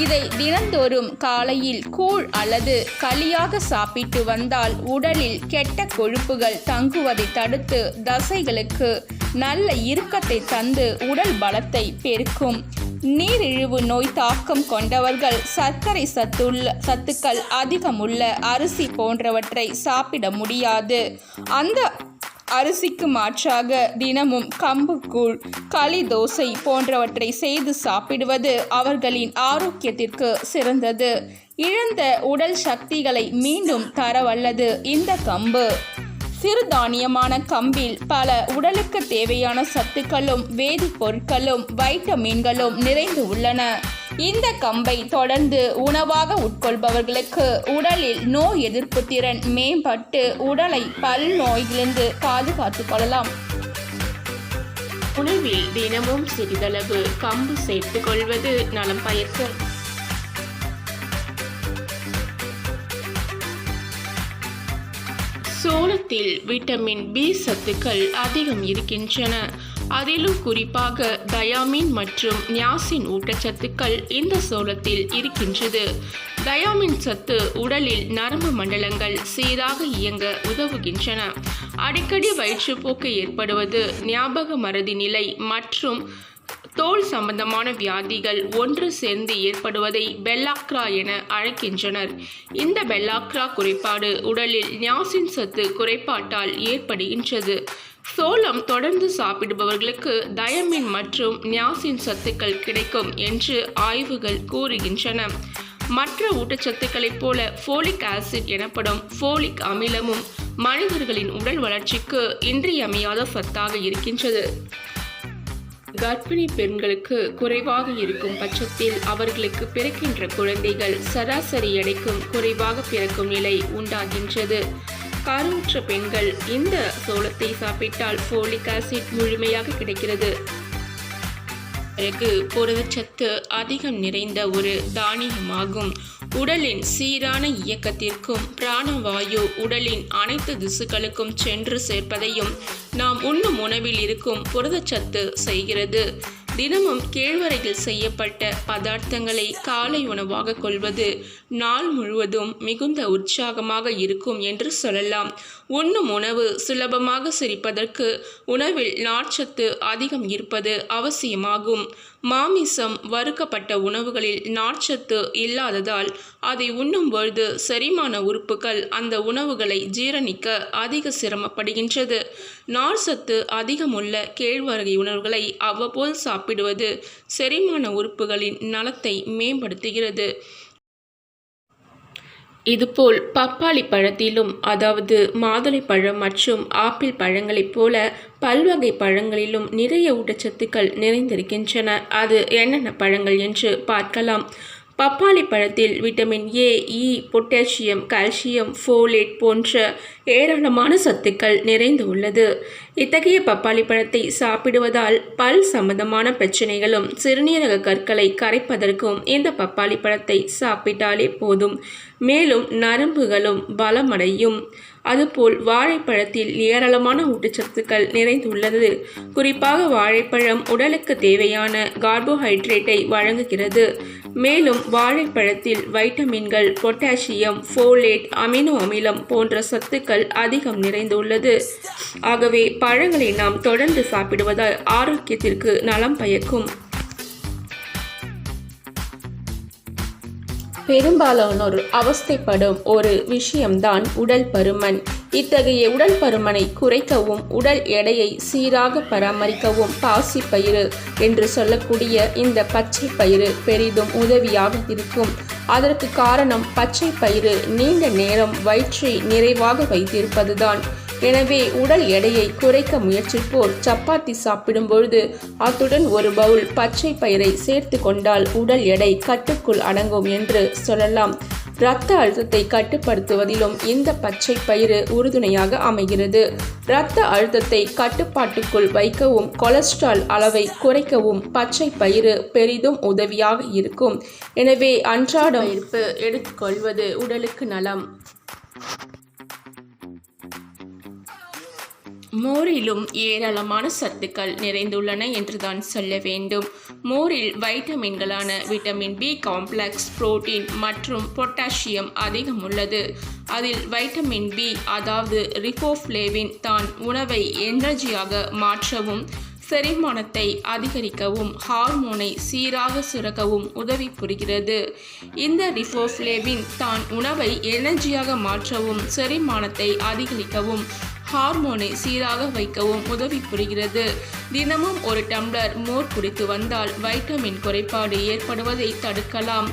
இதை தினந்தோறும் காலையில் கூழ் அல்லது களியாக சாப்பிட்டு வந்தால் உடலில் கெட்ட கொழுப்புகள் தங்குவதை தடுத்து தசைகளுக்கு நல்ல இறுக்கத்தை தந்து உடல் பலத்தை பெருக்கும். நீரிழிவு நோய் தாக்கம் கொண்டவர்கள் சர்க்கரை சத்துக்கள் அதிகமுள்ள அரிசி போன்றவற்றை சாப்பிட முடியாது. அந்த அரிசிக்கு மாற்றாக தினமும் கம்புக்கூழ், களி, தோசை போன்றவற்றை செய்து சாப்பிடுவது அவர்களின் ஆரோக்கியத்திற்கு சிறந்தது. இழந்த உடல் சக்திகளை மீண்டும் தரவல்லது இந்த கம்பு. சிறுதானியமான கம்பில் பல உடலுக்கு தேவையான சத்துக்களும் வேதிப்பொருட்களும் வைட்டமின்களும் நிறைந்து உள்ளன. இந்த கம்பை தொடர்ந்து உணவாக உட்கொள்பவர்களுக்கு உடலில் நோய் எதிர்ப்பு திறன் மேம்பட்டு உடலை பல் நோய்களிலிருந்து பாதுகாத்துக் கொள்ளலாம். உணவில் தினமும் சிறிதளவு கம்பு சேர்த்துக் கொள்வது நலம் பயக்கும். சோளத்தில் விட்டமின் பி சத்துக்கள் அதிகம் இருக்கின்றன. அதிலும் குறிப்பாக தயாமின் மற்றும் நியாசின் ஊட்டச்சத்துக்கள் இந்த சோளத்தில் இருக்கின்றது. தயாமின் சத்து உடலில் நரம்பு மண்டலங்கள் சீராக இயங்க உதவுகின்றன. அடிக்கடி வயிற்றுப்போக்கு ஏற்படுவது, ஞாபக மறதி நிலை மற்றும் தோல் சம்பந்தமான வியாதிகள் ஒன்று சேர்ந்து ஏற்படுவதை பெல்லாக்ரா என அழைக்கின்றனர். இந்த பெல்லாக்ரா குறைபாடு உடலில் நியாசின் சத்து குறைபாட்டால் ஏற்படுகின்றது. சோளம் தொடர்ந்து சாப்பிடுபவர்களுக்கு தயமின் மற்றும் நியாசின் சத்துக்கள் கிடைக்கும் என்று ஆய்வுகள் கூறுகின்றன. மற்ற ஊட்டச்சத்துக்களைப் போல ஃபோலிக் ஆசிட் எனப்படும் ஃபோலிக் அமிலமும் மனிதர்களின் உடல் வளர்ச்சிக்கு இன்றியமையாத சத்தாக இருக்கின்றது. கர்ப்பிணி பெண்களுக்கு குறைவாக இருக்கும் பட்சத்தில் அவர்களுக்கு பிறக்கின்ற குழந்தைகள் சராசரி எடைக்கும் குறைவாக பிறக்கும் நிலை உண்டாகின்றது. கருவுற்ற பெண்கள் இந்த சோளத்தை சாப்பிட்டால் ஃபோலிக் ஆசிட் முழுமையாக கிடைக்கிறது. பிறகு புரதச்சத்து அதிகம் நிறைந்த ஒரு தானியமாகும். உடலின் சீரான இயக்கத்திற்கும் பிராணவாயு உடலின் அனைத்து திசுக்களுக்கும் சென்று சேர்ப்பதையும் நாம் உண்ணும் உணவில் இருக்கும் புரதச்சத்து செய்கிறது. தினமும் கேழ்வரையில் செய்யப்பட்ட பதார்த்தங்களை காலை உணவாக கொள்வது நாள் முழுவதும் மிகுந்த உற்சாகமாக இருக்கும் என்று சொல்லலாம். உண்ணும் உணவு சுலபமாக செரிப்பதற்கு உணவில் நார்ச்சத்து அதிகம் இருப்பது அவசியமாகும். மாமிசம், வறுக்கப்பட்ட உணவுகளில் நார்ச்சத்து இல்லாததால் அதை உண்ணும்பொழுது செரிமான உறுப்புகள் அந்த உணவுகளை ஜீரணிக்க அதிக சிரமப்படுகின்றது. நார்ச்சத்து அதிகமுள்ள கேழ்வரகு உணவுகளை அவ்வப்போது சாப்பிடுவது செரிமான உறுப்புகளின் நலத்தை மேம்படுத்துகிறது. இதுபோல் பப்பாளி பழத்திலும், அதாவது மாதுளை பழம் மற்றும் ஆப்பிள் பழங்களைப் போல பல்வகை பழங்களிலும் நிறைய ஊட்டச்சத்துக்கள் நிறைந்திருக்கின்றன. அது என்னென்ன பழங்கள் என்று பார்க்கலாம். பப்பாளி பழத்தில் vitamin A, E, potassium, calcium, folate போன்ற ஏராளமான சத்துக்கள் நிறைந்து உள்ளது. இத்தகைய பப்பாளி பழத்தை சாப்பிடுவதால் பல் சம்பந்தமான பிரச்சனைகளும் சிறுநீரக கற்களை கரைப்பதற்கும் இந்த பப்பாளி பழத்தை சாப்பிட்டாலே போதும். மேலும் நரம்புகளும் பலமடையும். அதுபோல் வாழைப்பழத்தில் ஏராளமான ஊட்டச்சத்துக்கள் நிறைந்துள்ளது. குறிப்பாக வாழைப்பழம் உடலுக்கு தேவையான கார்போஹைட்ரேட்டை வழங்குகிறது. மேலும் வாழைப்பழத்தில் வைட்டமின்கள், பொட்டாசியம், ஃபோலேட், அமினோ அமிலம் போன்ற சத்துக்கள் அதிகம் நிறைந்துள்ளது. ஆகவே பழங்களை நாம் தொடர்ந்து சாப்பிடுவதால் ஆரோக்கியத்திற்கு நலம் பயக்கும். பெரும்பாலானோர் அவஸ்தைப்படும் ஒரு விஷயம்தான் உடல் பருமன். இத்தகைய உடல் பருமனை குறைக்கவும் உடல் எடையை சீராக பராமரிக்கவும் பாசிப்பயிறு என்று சொல்லக்கூடிய இந்த பச்சை பயிறு பெரிதும் உதவியாக இருக்கும். அதற்கு காரணம் பச்சை பயிறு நீண்ட நேரம் வயிற்றை நிறைவாக வைத்திருப்பதுதான். எனவே உடல் எடையை குறைக்க முயற்சிப்போர் சப்பாத்தி சாப்பிடும் பொழுது அத்துடன் ஒரு பவுல் பச்சை பயிரை சேர்த்து கொண்டால் உடல் எடை கட்டுக்குள் அடங்கும் என்று சொல்லலாம். இரத்த அழுத்தத்தை கட்டுப்படுத்துவதிலும் இந்த பச்சை பயிறு உறுதுணையாக அமைகிறது. இரத்த அழுத்தத்தை கட்டுப்பாட்டுக்குள் வைக்கவும் கொலஸ்ட்ரால் அளவை குறைக்கவும் பச்சை பயிறு பெரிதும் உதவியாக இருக்கும். எனவே அன்றாடம் எடுத்துக்கொள்வது உடலுக்கு நலம். மோரிலும் ஏராளமான சத்துக்கள் நிறைந்துள்ளன என்றுதான் சொல்ல வேண்டும். மோரில் வைட்டமின்களான விட்டமின் பி காம்ப்ளெக்ஸ், புரோட்டீன் மற்றும் பொட்டாசியம் அதிகம் உள்ளது. அதில் வைட்டமின் பி அதாவது ரிபோஃப்ளேவின் தான் உணவை எனர்ஜியாக மாற்றவும், செரிமானத்தை அதிகரிக்கவும், ஹார்மோனை சீராக சுரக்கவும் உதவி புரிகிறது. இந்த ரிபோஃப்ளேவின் தான் உணவை எனர்ஜியாக மாற்றவும், செரிமானத்தை அதிகரிக்கவும், ஹார்மோனை சீராக வைக்கவும் உதவி புரிகிறது. தினமும் ஒரு டம்ளர் மோர் குடித்து வந்தால் வைட்டமின் குறைபாடு ஏற்படுவதை தடுக்கலாம்.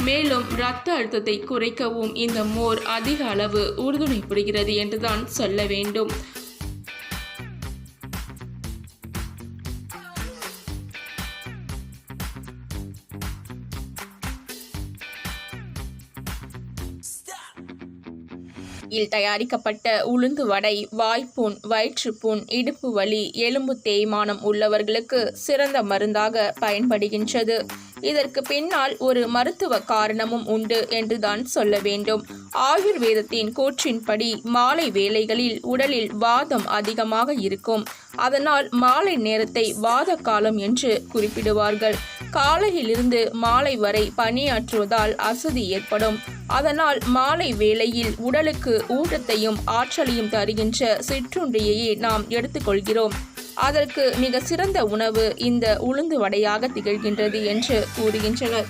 மேலும் இரத்த அழுத்தத்தை குறைக்கவும் இந்த மோர் அதிக அளவு உறுதுணை புரிகிறது என்றுதான் சொல்ல வேண்டும். தயாரிக்கப்பட்ட உளுந்து வடை வாய்ப்புண், வயிற்றுப்புண், இடுப்பு வலி, எலும்பு தேய்மானம் உள்ளவர்களுக்கு சிறந்த மருந்தாக பயன்படுகின்றது. இதற்கு பின்னால் ஒரு மருத்துவ காரணமும் உண்டு என்றுதான் சொல்ல வேண்டும். ஆயுர்வேதத்தின் கூற்றின்படி மாலை வேளைகளில் உடலில் வாதம் அதிகமாக இருக்கும். அதனால் மாலை நேரத்தை வாத காலம் என்று குறிப்பிடுவார்கள். காலையிலிருந்து மாலை வரை பணியாற்றுவதால் அசதி ஏற்படும். அதனால் மாலை வேளையில் உடலுக்கு ஊட்டத்தையும் ஆற்றலையும் தருகின்ற சிற்றுண்டியையே நாம் எடுத்துக்கொள்கிறோம். அதற்கு மிக சிறந்த உணவு இந்த உளுந்து வடையாக திகழ்கின்றது என்று கூறுகின்றனர்.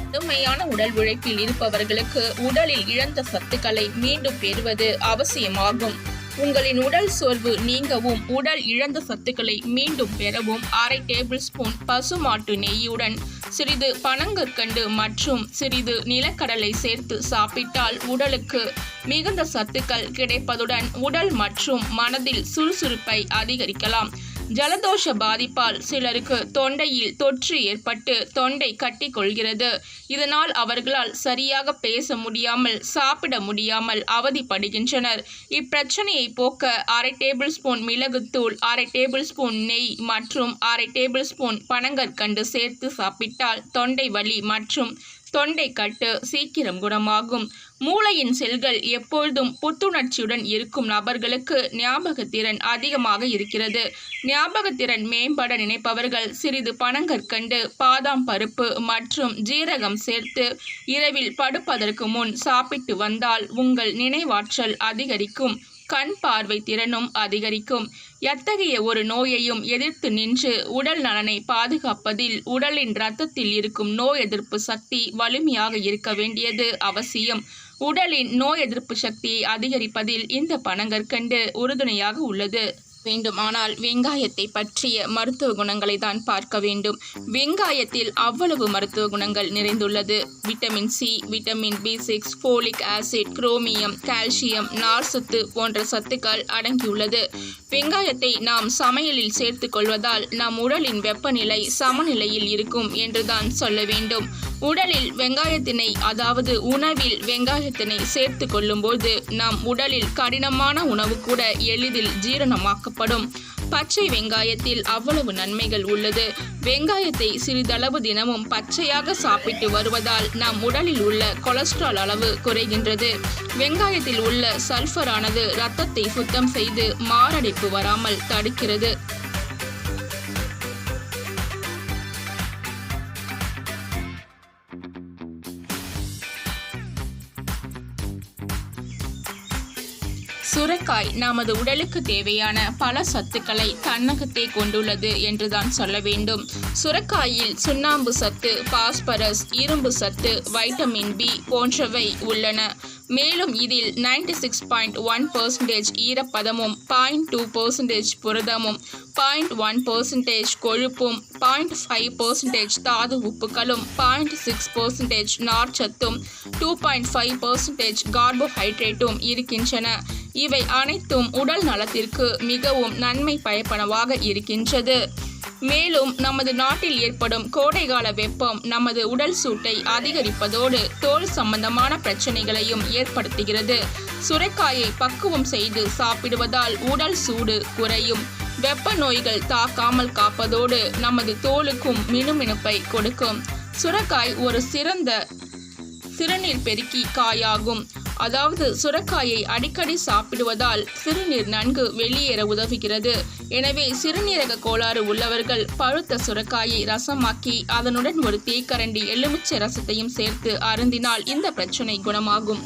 கடுமையான உடல் உழைப்பில் இருப்பவர்களுக்கு உடலில் இழந்த சத்துக்களை மீண்டும் பெறுவது அவசியமாகும். உங்களின் உடல் சோர்வு நீங்கவும், உடல் இழந்த சத்துக்களை மீண்டும் பெறவும் 1/2 டேபிள் ஸ்பூன் பசுமாட்டு நெய்யுடன் சிறிது பனங்கற்கண்டு மற்றும் சிறிது நிலக்கடலை சேர்த்து சாப்பிட்டால் உடலுக்கு மிகுந்த சத்துக்கள் கிடைப்பதுடன் உடல் மற்றும் மனதில் சுறுசுறுப்பை அதிகரிக்கலாம். ஜலதோஷ பாதிப்பால் சிலருக்கு தொண்டையில் தொற்று ஏற்பட்டு தொண்டை கட்டி கொள்கிறது. இதனால் அவர்களால் சரியாக பேச முடியாமல், சாப்பிட முடியாமல் அவதிப்படுகின்றனர். இப்பிரச்சனையை போக்க 1/2 டேபிள் ஸ்பூன் மிளகுத்தூள், 1/2 டேபிள் ஸ்பூன் நெய் மற்றும் 1/2 டேபிள் ஸ்பூன் பனங்கற்கண்டு சேர்த்து சாப்பிட்டால் தொண்டை வலி மற்றும் தொண்டை கட்டு சீக்கிரம் குணமாகும். மூளையின் செல்கள் எப்பொழுதும் புத்துணர்ச்சியுடன் இருக்கும் நபர்களுக்கு ஞாபகத்திறன் அதிகமாக இருக்கிறது. ஞாபகத்திறன் மேம்பட நினைப்பவர்கள் சிறிது பனங்கற்கண்டு, பாதாம் பருப்பு மற்றும் ஜீரகம் சேர்த்து இரவில் படுப்பதற்கு முன் சாப்பிட்டு வந்தால் உங்கள் நினைவாற்றல் அதிகரிக்கும், கண் பார்வை திறனும் அதிகரிக்கும். எத்தகைய ஒரு நோயையும் எதிர்த்து நின்று உடல் நலனை பாதுகாப்பதில் உடலின் இரத்தத்தில் இருக்கும் நோய் எதிர்ப்பு சக்தி வலிமையாக இருக்க வேண்டியது அவசியம். உடலின் நோய் எதிர்ப்பு சக்தியை அதிகரிப்பதில் இந்த பனங்கற்கண்டு உறுதுணையாக உள்ளது. வேண்டுமானால் வெங்காயத்தை பற்றிய மருத்துவ குணங்களை தான் பார்க்க வேண்டும். வெங்காயத்தில் அவ்வளவு மருத்துவ குணங்கள் நிறைந்துள்ளது. Vitamin C, vitamin B6, folic acid, chromium, calcium, நார்சத்து போன்ற சத்துக்கள் அடங்கியுள்ளது. வெங்காயத்தை நாம் சமையலில் சேர்த்து கொள்வதால் நம் உடலின் வெப்பநிலை சமநிலையில் இருக்கும் என்றுதான் சொல்ல வேண்டும். உடலில் வெங்காயத்தினை அதாவது உணவில் வெங்காயத்தினை சேர்த்து கொள்ளும்போது நம் உடலில் கடினமான உணவு கூட எளிதில் ஜீரணமாக்கப்படும். பச்சை வெங்காயத்தில் அவ்வளவு நன்மைகள் உள்ளது. வெங்காயத்தை சிறிதளவு தினமும் பச்சையாக சாப்பிட்டு வருவதால் நம் உடலில் உள்ள கொலஸ்ட்ரால் அளவு குறைகின்றது. வெங்காயத்தில் உள்ள சல்ஃபரானது இரத்தத்தை சுத்தம் செய்து மாரடைப்பு வராமல் தடுக்கிறது. சுரைக்காய் நமது உடலுக்கு தேவையான பல சத்துக்களை தன்னகத்தே கொண்டுள்ளது என்றுதான் சொல்ல வேண்டும். சுரைக்காயில் சுண்ணாம்பு சத்து, பாஸ்பரஸ், இரும்பு சத்து, வைட்டமின் பி போன்றவை உள்ளன. மேலும் இதில் 96.1% ஈரப்பதமும், 0.2% புரதமும், 0.1% கொழுப்பும், 0.5% தாது உப்புகளும், 0.6% நார்ச்சத்தும், 2.5% கார்போஹைட்ரேட்டும் இருக்கின்றன. இவை அனைத்தும் உடல் நலத்திற்கு மிகவும் நன்மை பயப்பனவாக இருக்கின்றது. மேலும் நமது நாட்டில் ஏற்படும் கோடைகால வெப்பம் நமது உடல் சூட்டை அதிகரிப்பதோடு தோல் சம்பந்தமான பிரச்சனைகளையும் ஏற்படுத்துகிறது. சுரைக்காயை பக்குவம் செய்து சாப்பிடுவதால் உடல் சூடு குறையும். வெப்ப நோய்கள் தாக்காமல் காப்பதோடு நமது தோலுக்கும் மினுமினுப்பை கொடுக்கும். சுரைக்காய் ஒரு சிறந்த சிறுநீர் பெருக்கி காயாகும். அதாவது சுரைக்காயை அடிக்கடி சாப்பிடுவதால் சிறுநீர் நன்கு வெளியேற உதவுகிறது. எனவே சிறுநீரக கோளாறு உள்ளவர்கள் பழுத்த சுரைக்காயை ரசமாக்கி அதனுடன் ஒரு தேக்கரண்டி எலுமிச்சை ரசத்தையும் சேர்த்து அருந்தினால் இந்த பிரச்சனை குணமாகும்.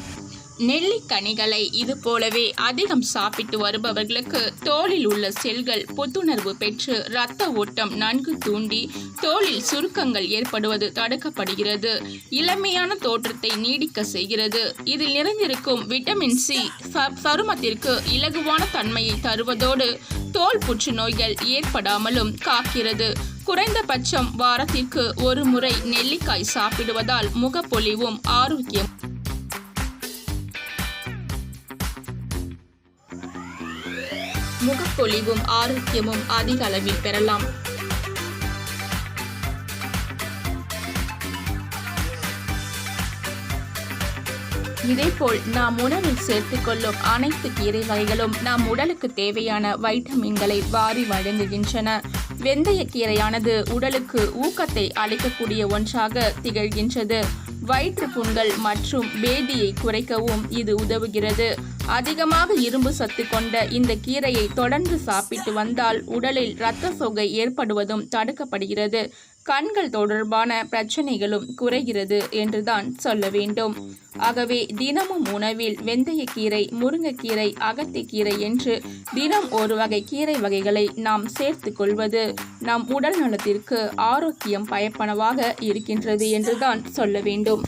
நெல்லிக்கனிகளை இது போலவே அதிகம் சாப்பிட்டு வருபவர்களுக்கு தோலில் உள்ள செல்கள் புத்துணர்வு பெற்று இரத்த ஓட்டம் நன்கு தூண்டி தோலில் சுருக்கங்கள் ஏற்படுவது தடுக்கப்படுகிறது. இளமையான தோற்றத்தை நீடிக்க செய்கிறது. இதில் நிறைந்திருக்கும் விட்டமின் சி சருமத்திற்கு இலகுவான தன்மையை தருவதோடு தோல் புற்றுநோய்கள் ஏற்படாமலும் காக்கிறது. குறைந்தபட்சம் வாரத்திற்கு ஒரு முறை நெல்லிக்காய் சாப்பிடுவதால் முகப்பொலிவும் ஆரோக்கியமும் அதிக அளவில் பெறலாம். இதேபோல் நாம் உணவில் சேர்த்துக்கொள்ளும் அனைத்து கீரை வகைகளும் நம் உடலுக்கு தேவையான வைட்டமின்களை வாரி வழங்குகின்றன. வெந்தயக்கீரையானது உடலுக்கு ஊக்கத்தை அளிக்கக்கூடிய ஒன்றாக திகழ்கின்றது. வயிற்று புண்கள் மற்றும் பேதியை குறைக்கவும் இது உதவுகிறது. அதிகமாக இரும்பு சத்து கொண்ட இந்த கீரையை தொடர்ந்து சாப்பிட்டு வந்தால் உடலில் இரத்த சோகை ஏற்படுவதும் தடுக்கப்படுகிறது. கண்கள் தொடர்பான பிரச்சனைகளும் குறைகிறது என்றுதான் சொல்ல வேண்டும். ஆகவே தினமும் உணவில் வெந்தயக்கீரை, முருங்கைக்கீரை, அகத்திக்கீரை என்று தினம் ஒரு வகை கீரை வகைகளை நாம் சேர்த்து கொள்வது நம் உடல் நலத்திற்கு ஆரோக்கியம் பயப்பனவாக இருக்கின்றது என்றுதான் சொல்ல வேண்டும்.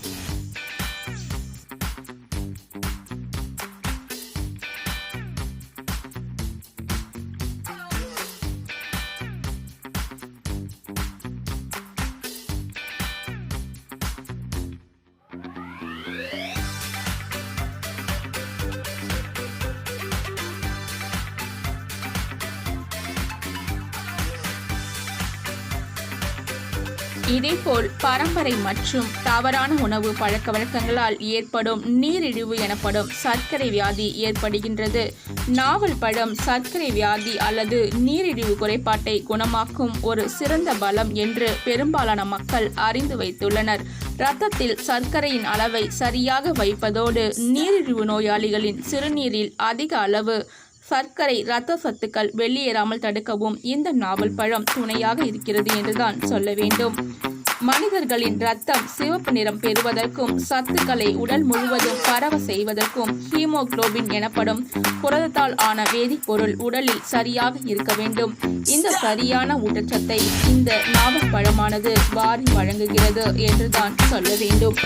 இதேபோல் பரம்பரை மற்றும் தவறான உணவு பழக்க வழக்கங்களால் ஏற்படும் நீரிழிவு எனப்படும் சர்க்கரை வியாதி ஏற்படுகின்றது. நாவல் பழம் சர்க்கரை வியாதி அல்லது நீரிழிவு குறைபாட்டை குணமாக்கும் ஒரு சிறந்த பலம் என்று பெரும்பாலான மக்கள் அறிந்து வைத்துள்ளனர். இரத்தத்தில் சர்க்கரையின் அளவை சரியாக வைப்பதோடு நீரிழிவு நோயாளிகளின் சிறுநீரில் அதிக அளவு சர்க்கரை இரத்த சத்துக்கள் வெளியேறாமல் தடுக்கவும் இந்த நாவல் பழம் துணையாக இருக்கிறது என்றுதான் சொல்ல வேண்டும். மனிதர்களின் இரத்தம் சிவப்பு நிறம் பெறுவதற்கும் சத்துக்களை உடல் முழுவதும் பரவ செய்வதற்கும் ஹீமோகுளோபின் எனப்படும் புரதத்தால் ஆன வேதிப்பொருள் உடலில் சரியாக இருக்க வேண்டும். இந்த சரியான ஊட்டச்சத்தை இந்த நாவல் பழமானது வாரி வழங்குகிறது என்றுதான் சொல்ல வேண்டும்.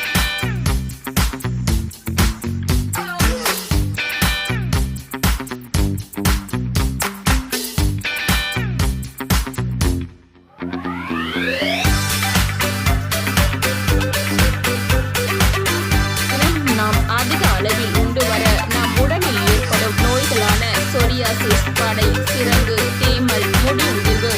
படை, சிரங்கு, தேமல், முடி உதிர்வு,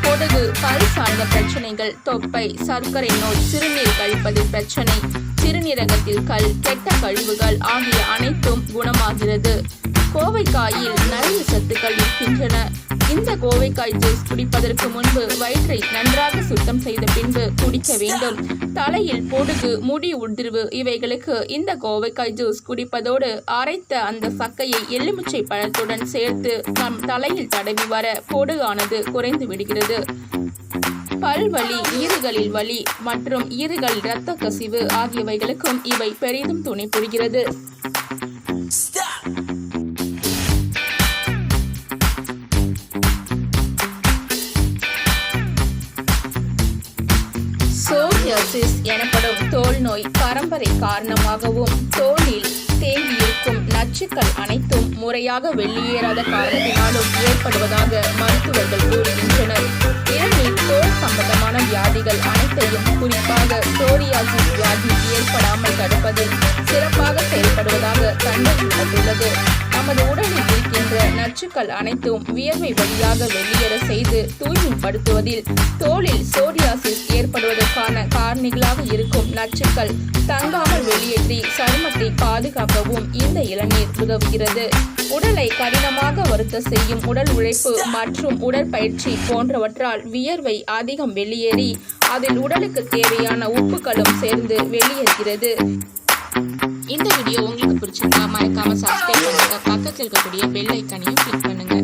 பொடுகு, பல் சார்ந்த பிரச்சனைகள், தொப்பை, சர்க்கரை நோய், சிறுநீர் கழிப்பது பிரச்சனை, சிறுநீரகத்தில் கல், கெட்ட கழிவுகள் ஆகிய அனைத்தும் குணமாகிறது. கோவைக்காயில் நிறைய சத்துக்கள் இருக்கின்றன. இந்த கோவைக்காய் ஜூஸ் குடிப்பதற்கு முன்பு வயிற்றை நன்றாக சுத்தம் செய்த பின்பு குடிக்க வேண்டும். தலையில் பொடுகு, முடி உதிர்வு இவைகளுக்கு இந்த கோவைக்காய் ஜூஸ் குடிப்பதோடு அரைத்த அந்த சக்கையை எலுமிச்சை பழத்துடன் சேர்த்து நம் தலையில் தடவி வர பொடுகானது குறைந்து விடுகிறது. பல்வலி, ஈறுகளில் வலி மற்றும் ஈறுகள் இரத்த கசிவு ஆகியவைகளுக்கும் இவை பெரிதும் துணை புரிகிறது. சோரியாசிஸ் எனப்படும் தோல் நோய் பரம்பரை காரணமாகவும் தோலில் தேங்கியிருக்கும் நச்சுக்கள் அனைத்தும் முறையாக வெளியேறாத காரணத்தினாலும் ஏற்படுவதாக மருத்துவர்கள் கூறுகின்றனர். இளநீர் தோல் சம்பந்தமான வியாதிகள் அனைத்தையும் குறிப்பாக சோரியாசிஸ் வியாதி ஏற்படாமல் தடுப்பதில் சிறப்பாக செயல்படுவதாக கண்டறியப்பட்டுள்ளது. நமது உடலில் இருக்கின்ற நச்சுக்கள் அனைத்தும் வியர்வை வழியாக வெளியேற செய்து தூய்மைப்படுத்துவதில் தோலில் சோரியாசிஸ் ஏற்படுவதற்கான காரணிகளாக இருக்கும் நச்சுக்கள் தங்காமல் வெளியேற்றி சருமத்தை பாதுகாக்கவும் இந்த இளநீர் உதவுகிறது. உடலை கடினமாக வருத்த செய்யும் உடல் உழைப்பு மற்றும் உடற்பயிற்சி போன்றவற்றால் வியர்வை அதிகம் வெளியேறி அதில் உடலுக்கு தேவையான உப்புகளும் சேர்ந்து வெளியேறுகிறது. இந்த வீடியோ உங்களுக்கு பிடிச்சிருந்தா மறக்காம சப்ஸ்கிரைப் பண்ணுங்க, பக்கத்தில் இருக்கக்கூடிய பெல் ஐக்கானையும் கிளிக் பண்ணுங்க.